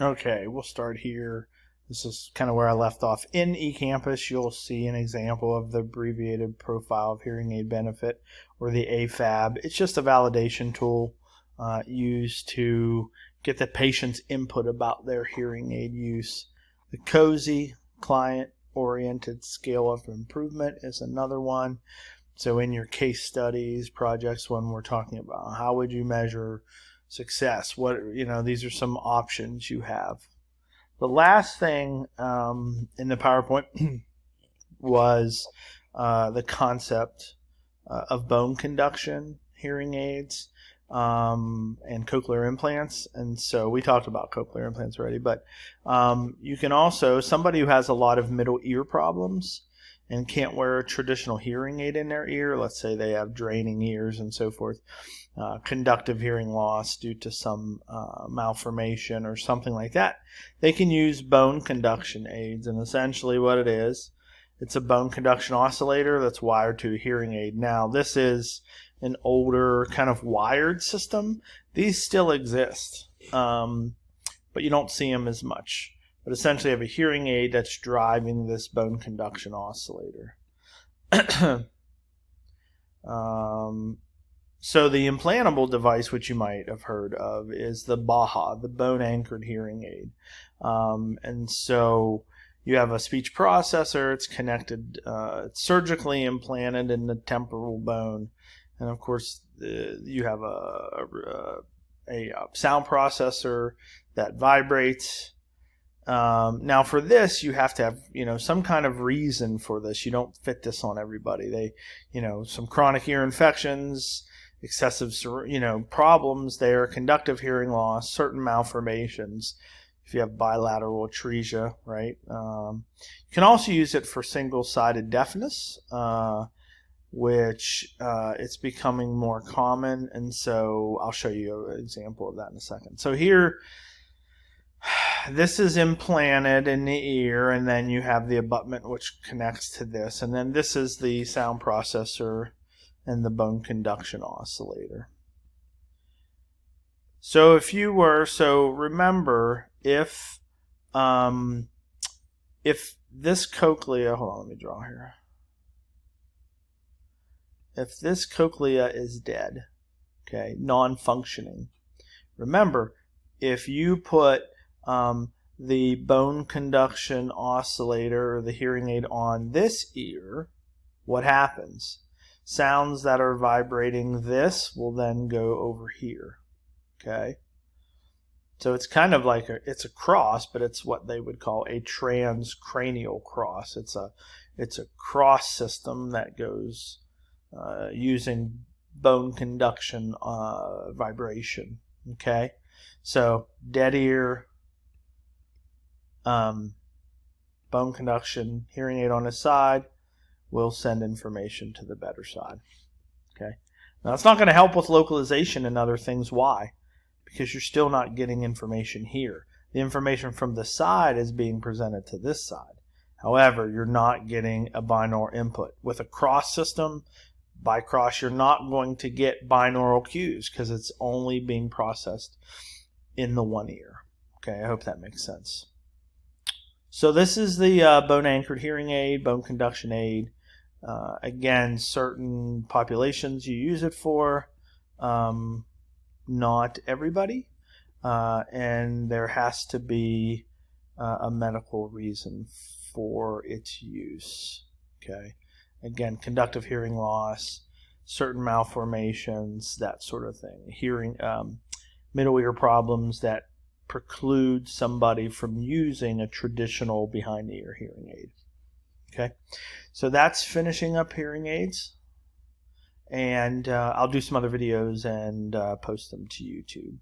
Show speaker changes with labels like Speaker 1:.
Speaker 1: Okay, we'll start here. This is kind of where I left off. In eCampus, you'll see an example of the abbreviated profile of hearing aid benefit, or the AFAB. It's just a validation tool used to get the patient's input about their hearing aid use. The COSI, Client-Oriented Scale of Improvement, is another one. So in your case studies, projects, when we're talking about how would you measure success, these are some options you have. The last thing in the PowerPoint was the concept of bone conduction hearing aids and cochlear implants. And so we talked about cochlear implants already, but you can also, somebody who has a lot of middle ear problems and can't wear a traditional hearing aid in their ear, let's say they have draining ears and so forth, conductive hearing loss due to some malformation or something like that, they can use bone conduction aids. And essentially what it is, it's a bone conduction oscillator that's wired to a hearing aid. Now this is an older kind of wired system. These still exist, but you don't see them as much. But essentially you have a hearing aid that's driving this bone conduction oscillator. So the implantable device, which you might have heard of, is the BAHA, the bone-anchored hearing aid. And so you have a speech processor. It's connected, it's surgically implanted in the temporal bone. And of course, you have a sound processor that vibrates. Now for this, you have to have, some kind of reason for this. You don't fit this on everybody. Some chronic ear infections, excessive, problems there, conductive hearing loss, certain malformations. If you have bilateral atresia, right? You can also use it for single-sided deafness, which it's becoming more common. And so I'll show you an example of that in a second. So here, this is implanted in the ear, and then you have the abutment which connects to this, and then this is the sound processor and the bone conduction oscillator. So remember, if this cochlea, hold on, let me draw here. If this cochlea is dead, okay, non-functioning, remember, if you put the bone conduction oscillator or the hearing aid on this ear, what happens? Sounds that are vibrating this will then go over here. Okay? So it's kind of like it's a cross, but it's what they would call a transcranial cross. It's a cross system that goes using bone conduction vibration. Okay? So dead ear, bone conduction hearing aid on the side will send information to the better side. Okay. Now it's not going to help with localization and other things. Why? Because you're still not getting information here. The information from the side is being presented to this side. However, you're not getting a binaural input. With a cross system, by cross, you're not going to get binaural cues because it's only being processed in the one ear. Okay, I hope that makes sense. So this is the bone-anchored hearing aid, bone conduction aid. Again, certain populations you use it for, not everybody, and there has to be a medical reason for its use. Okay, again, conductive hearing loss, certain malformations, that sort of thing. Hearing, middle ear problems that preclude somebody from using a traditional behind the ear hearing aid. Okay, so that's finishing up hearing aids, and I'll do some other videos and post them to YouTube.